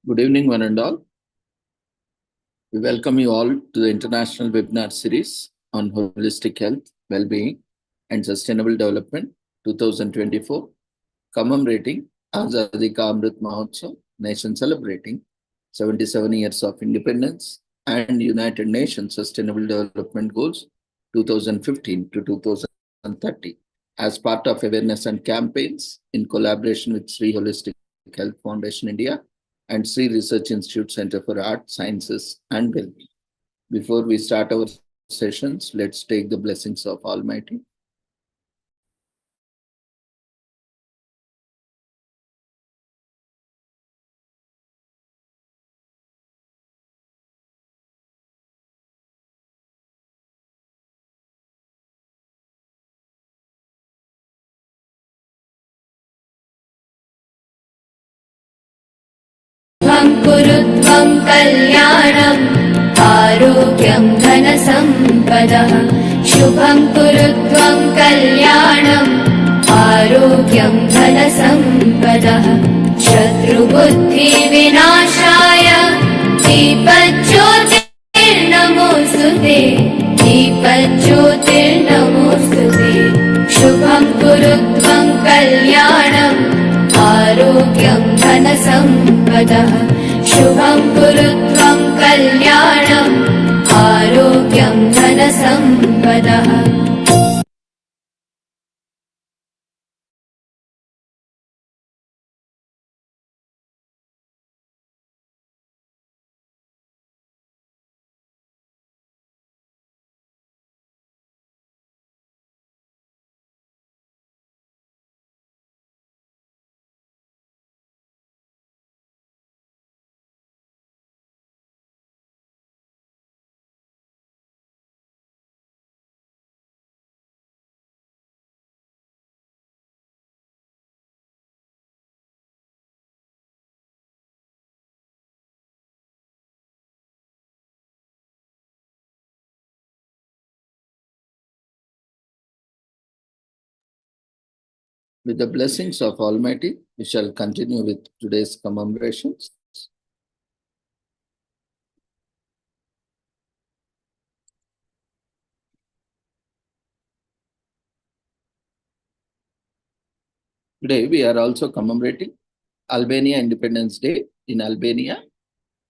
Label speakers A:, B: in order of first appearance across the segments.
A: Good evening, one and all. We welcome you all to the international webinar series on holistic health, well-being, and sustainable development 2024, commemorating Azadi Ka Amrit Mahotsav, nation celebrating 77 years of independence and United Nations Sustainable Development Goals 2015 to 2030 as part of awareness and campaigns in collaboration with Sri Holistic Health Foundation India and Sri Research Institute Center for Art, Sciences, and Wellbeing. Before we start our sessions, let's take the blessings of Almighty.
B: कुरुत्वं कल्याणम् आरोग्यं धनसम्पदः शुभं कुरुत्वं कल्याणम् आरोग्यं धनसम्पदः शत्रुबुद्धिविनाशाय दीपज्योतिर्नमोऽस्तुते दीपज्योतिर्नमोऽस्तुते शुभं कुरुत्वं कल्याणम् आरोग्यं धनसम्पदः शुभं कुरुत्वं कल्याणम् आरोग्यं धनसम्पदः
A: With the blessings of Almighty, we shall continue with today's commemorations. Today, we are also commemorating Albania Independence Day in Albania,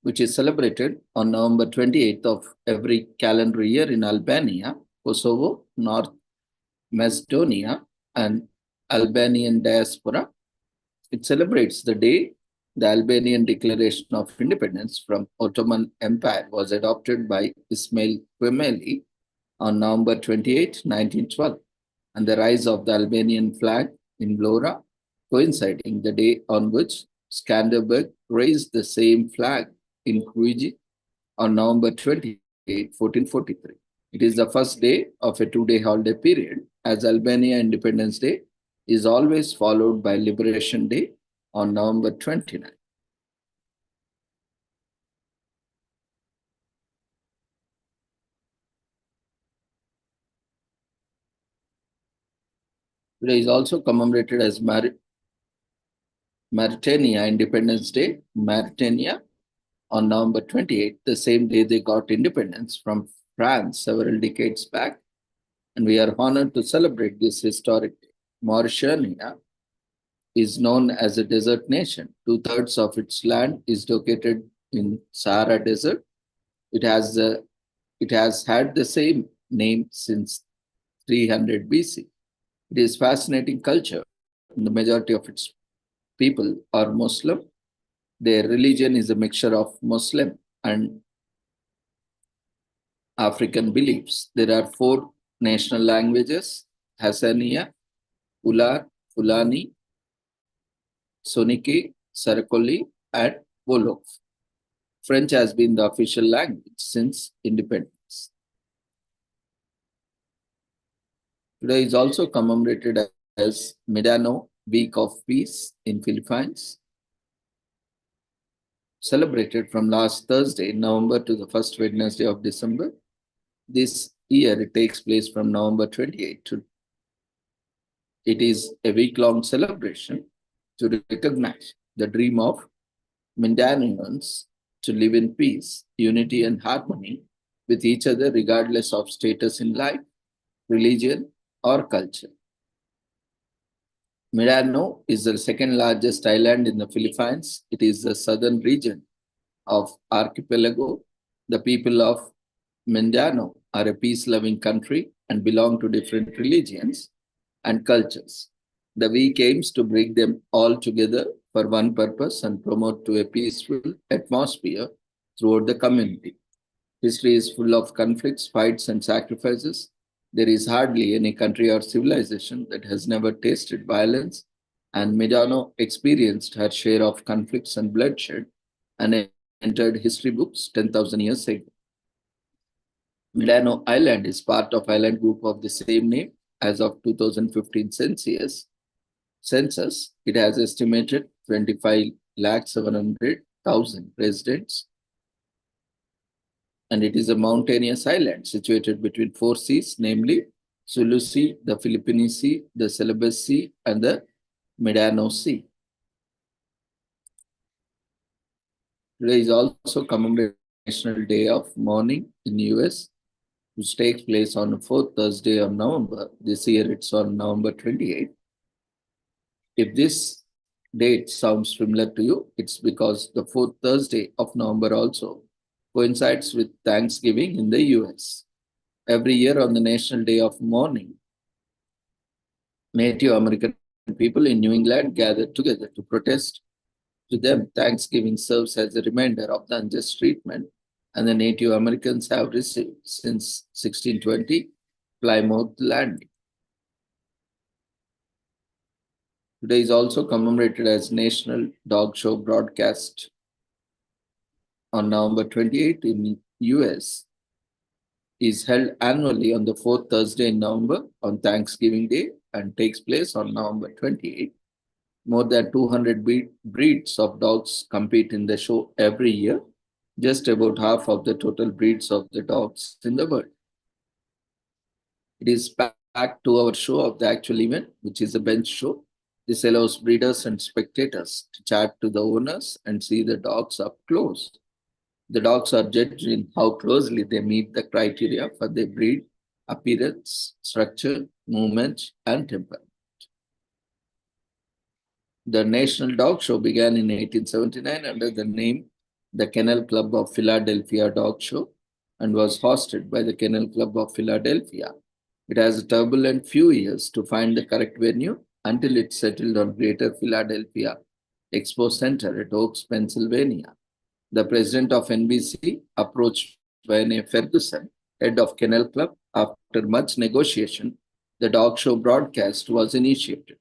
A: which is celebrated on November 28th of every calendar year in Albania, Kosovo, North Macedonia, and Albanian diaspora. It celebrates the day the Albanian Declaration of Independence from Ottoman Empire was adopted by Ismail Quemeli on November 28, 1912, and the rise of the Albanian flag in Vlora, coinciding the day on which Skanderberg raised the same flag in Kruji on November 28, 1443. It is the first day of a two-day holiday period, as Albania Independence Day is always followed by Liberation Day on November 29. Today is also commemorated as Mauritania Independence Day, Mauritania, on November 28, the same day they got independence from France several decades back. And we are honored to celebrate this historic day. Mauritania is known as a desert nation. 2/3 of its land is located in Sahara Desert. It has had the same name since 300 BC. It is fascinating culture. The majority of its people are Muslim. Their religion is a mixture of Muslim and African beliefs. There are 4 national languages: Hassaniya, Ular, Fulani, Soninke, Sarakoli, and Wolof. French has been the official language since independence. Today is also commemorated as Mindanao Week of Peace in Philippines, celebrated from last Thursday, November, to the first Wednesday of December. This year, it takes place from November 28 to. It is a week-long celebration to recognize the dream of Mindanians to live in peace, unity, and harmony with each other, regardless of status in life, religion, or culture. Mindanao is the second largest island in the Philippines. It is the southern region of archipelago. The people of Mindanao are a peace-loving country and belong to different religions and cultures. The week aims to bring them all together for one purpose and promote to a peaceful atmosphere throughout the community. History is full of conflicts, fights, and sacrifices. There is hardly any country or civilization that has never tasted violence, and Mindanao experienced her share of conflicts and bloodshed and entered history books 10,000 years ago. Mindanao Island is part of island group of the same name. As of 2015 census, it has estimated 25,700,000 residents, and it is a mountainous island situated between four seas, namely Sulu Sea, the Philippine Sea, the Celebes Sea, and the Mindanao Sea. Today is also commemorated National Day of Mourning in US, which takes place on the fourth Thursday of November. This year it's on November 28th. If this date sounds familiar to you, it's because the fourth Thursday of November also coincides with Thanksgiving in the US. Every year on the National Day of Mourning, Native American people in New England gather together to protest. To them, Thanksgiving serves as a reminder of the unjust treatment and the Native Americans have received since 1620 Plymouth Landing. Today is also commemorated as National Dog Show broadcast on November 28 in US is held annually on the fourth Thursday in November on Thanksgiving Day and takes place on November 28. More than 200 breeds of dogs compete in the show every year, just about half of the total breeds of the dogs in the world. It is packed 2-hour show of the actual event, which is a bench show. This allows breeders and spectators to chat to the owners and see the dogs up close. The dogs are judged in how closely they meet the criteria for their breed, appearance, structure, movement, and temperament. The National Dog Show began in 1879 under the name the Kennel Club of Philadelphia Dog Show and was hosted by the Kennel Club of Philadelphia. It has a turbulent few years to find the correct venue until it settled on Greater Philadelphia Expo Center at Oaks, Pennsylvania. The president of NBC approached Wayne A. Ferguson, head of Kennel Club. After much negotiation, the dog show broadcast was initiated.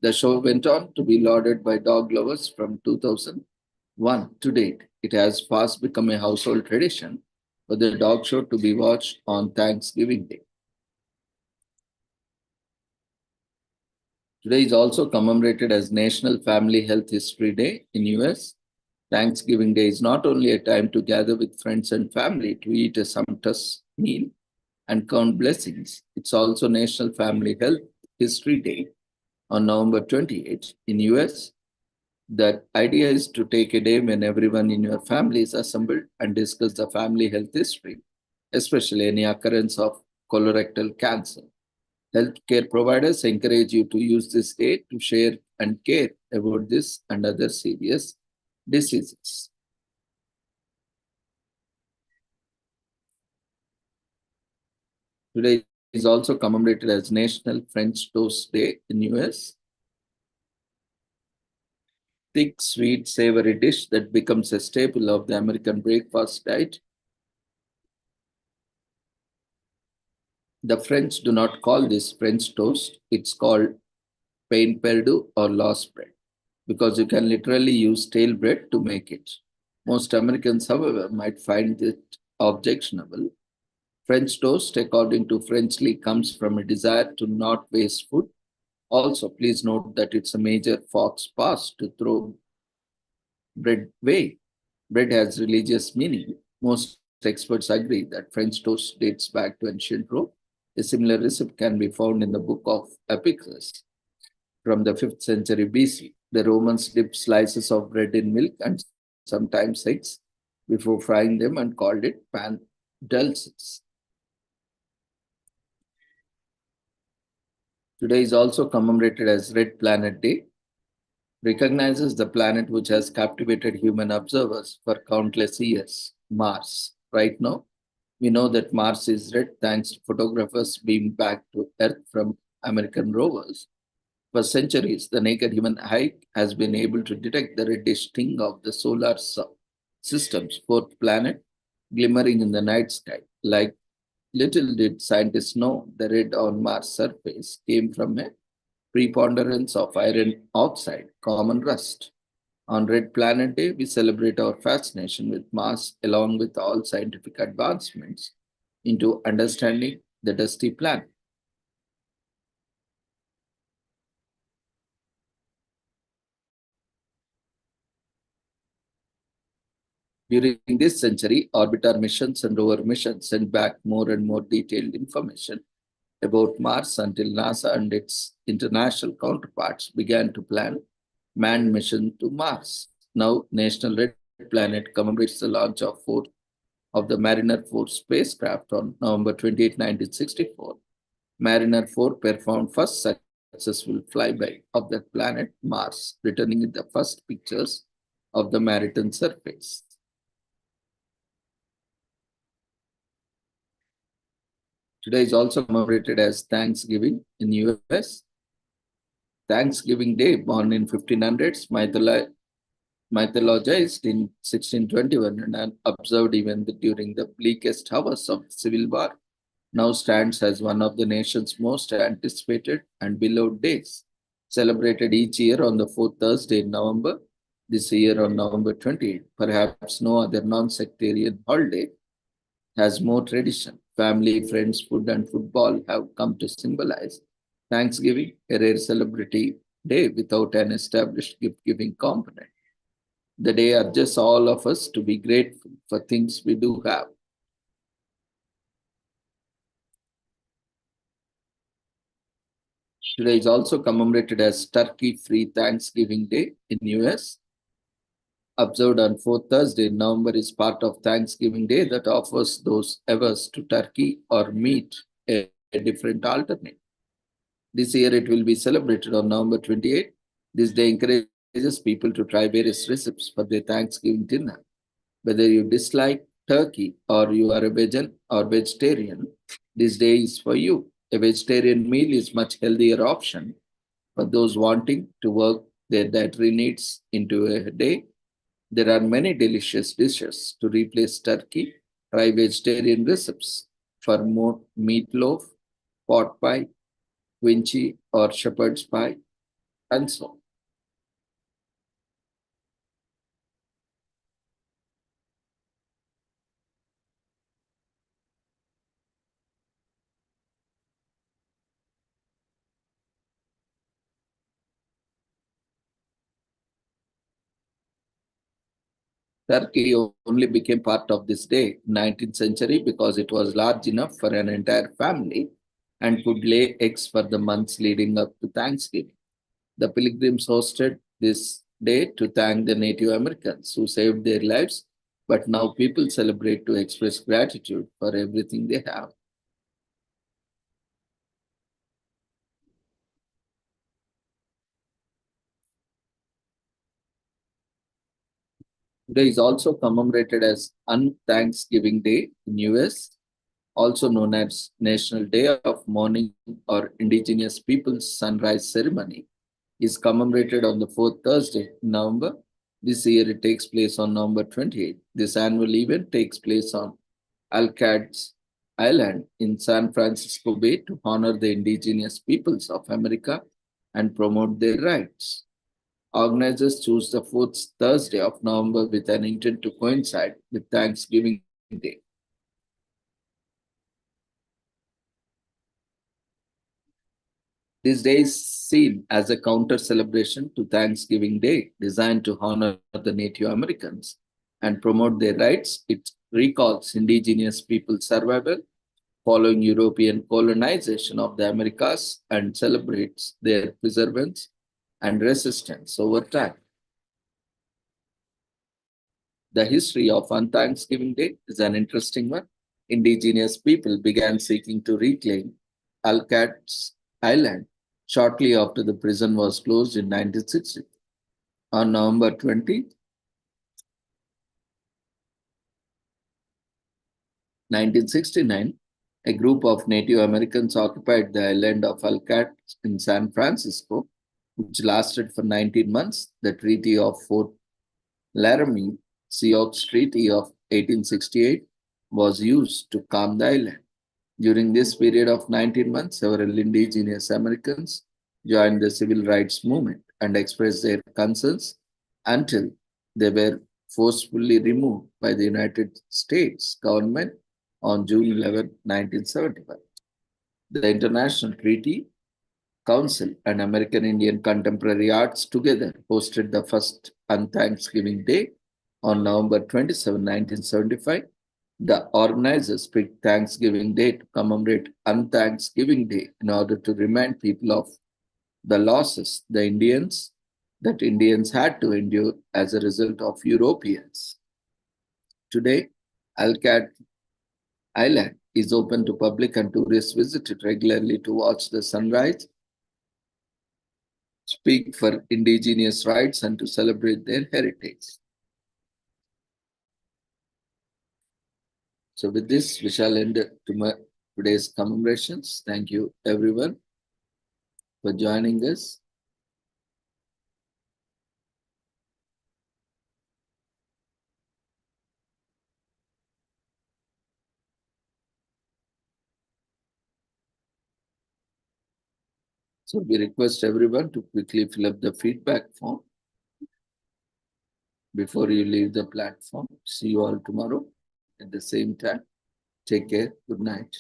A: The show went on to be lauded by dog lovers from 2001 to date. It has fast become a household tradition for the dog show to be watched on Thanksgiving Day. Today is also commemorated as National Family Health History Day in US. Thanksgiving Day is not only a time to gather with friends and family to eat a sumptuous meal and count blessings, it's also National Family Health History Day on November 28th in US. The idea is to take a day when everyone in your family is assembled and discuss the family health history, especially any occurrence of colorectal cancer. Healthcare providers encourage you to use this day to share and care about this and other serious diseases. Today is also commemorated as National French Toast Day in US. Thick, sweet, savory dish that becomes a staple of the American breakfast diet. The French do not call this French toast. It's called pain perdu or lost bread because you can literally use stale bread to make it. Most Americans, however, might find it objectionable. French toast, according to Frenchly, comes from a desire to not waste food. Also, please note that it's a major fox pass to throw bread away. Bread has religious meaning. Most experts agree that French toast dates back to ancient Rome. A similar recipe can be found in the book of Epictetus from the 5th century BC. The Romans dipped slices of bread in milk and sometimes 6, before frying them and called it pan dulces. Today is also commemorated as Red Planet Day, recognizes the planet which has captivated human observers for countless years, Mars. Right now, we know that Mars is red thanks to photographers beamed back to Earth from American rovers. For centuries, the naked human eye has been able to detect the reddish sting of the solar system's fourth planet glimmering in the night sky. Like little did scientists know, the red on Mars' surface came from a preponderance of iron oxide, common rust. On Red Planet Day, we celebrate our fascination with Mars along with all scientific advancements into understanding the dusty planet. During this century, orbiter missions and rover missions sent back more and more detailed information about Mars until NASA and its international counterparts began to plan manned mission to Mars. Now, National Red Planet commemorates the launch of the Mariner 4 spacecraft on November 28, 1964. Mariner 4 performed first successful flyby of that planet, Mars, returning the first pictures of the Martian surface. Today is also commemorated as Thanksgiving in US. Thanksgiving Day, born in 1500s, mythologized in 1621 and observed even during the bleakest hours of the Civil War, now stands as one of the nation's most anticipated and beloved days, celebrated each year on the fourth Thursday in November, this year on November 28th. Perhaps no other non-sectarian holiday has more tradition. Family, friends, food, and football have come to symbolize Thanksgiving, a rare celebrity day without an established gift-giving component. The day urges all of us to be grateful for things we do have. Today is also commemorated as Turkey Free Thanksgiving Day in US. Observed on fourth Thursday in November is part of Thanksgiving Day that offers those averse to turkey or meat a different alternative. This year it will be celebrated on November 28th. This day encourages people to try various recipes for their Thanksgiving dinner. Whether you dislike turkey or you are a vegan or vegetarian, this day is for you. A vegetarian meal is much healthier option for those wanting to work their dietary needs into a day. There are many delicious dishes to replace turkey. Try vegetarian recipes for more meatloaf, pot pie, quincy, or shepherd's pie, and so on. Turkey only became part of this day in 19th century because it was large enough for an entire family and could lay eggs for the months leading up to Thanksgiving. The pilgrims hosted this day to thank the Native Americans who saved their lives, but now people celebrate to express gratitude for everything they have. Today is also commemorated as Unthanksgiving Day in US, also known as National Day of Mourning or Indigenous Peoples Sunrise Ceremony, is commemorated on the fourth Thursday in November. This year it takes place on November 28th. This annual event takes place on Alcatraz Island in San Francisco Bay to honor the indigenous peoples of America and promote their rights. Organizers choose the fourth Thursday of November with an intent to coincide with Thanksgiving Day. This day is seen as a counter celebration to Thanksgiving Day, designed to honor the Native Americans and promote their rights. It recalls indigenous people's survival following European colonization of the Americas and celebrates their perseverance and resistance over time. The history of on Thanksgiving Day is an interesting one. Indigenous people began seeking to reclaim Alcatraz Island shortly after the prison was closed in 1960. On November 20, 1969, a group of Native Americans occupied the island of Alcatraz in San Francisco, which lasted for 19 months. The Treaty of Fort Laramie, Sioux Treaty of 1868, was used to calm the island. During this period of 19 months, several indigenous Americans joined the civil rights movement and expressed their concerns until they were forcefully removed by the United States government on June 11, 1975. The International Treaty Council and American Indian Contemporary Arts together hosted the first on Thanksgiving Day on November 27, 1975. The organizers picked Thanksgiving Day to commemorate on Thanksgiving Day in order to remind people of the losses that Indians had to endure as a result of Europeans. Today, Alcat Island is open to public and tourists visit it regularly to watch the sunrise, speak for indigenous rights, and to celebrate their heritage. So with this, we shall end today's commemorations. Thank you, everyone, for joining us. So we request everyone to quickly fill up the feedback form before you leave the platform. See you all tomorrow at the same time. Take care. Good night.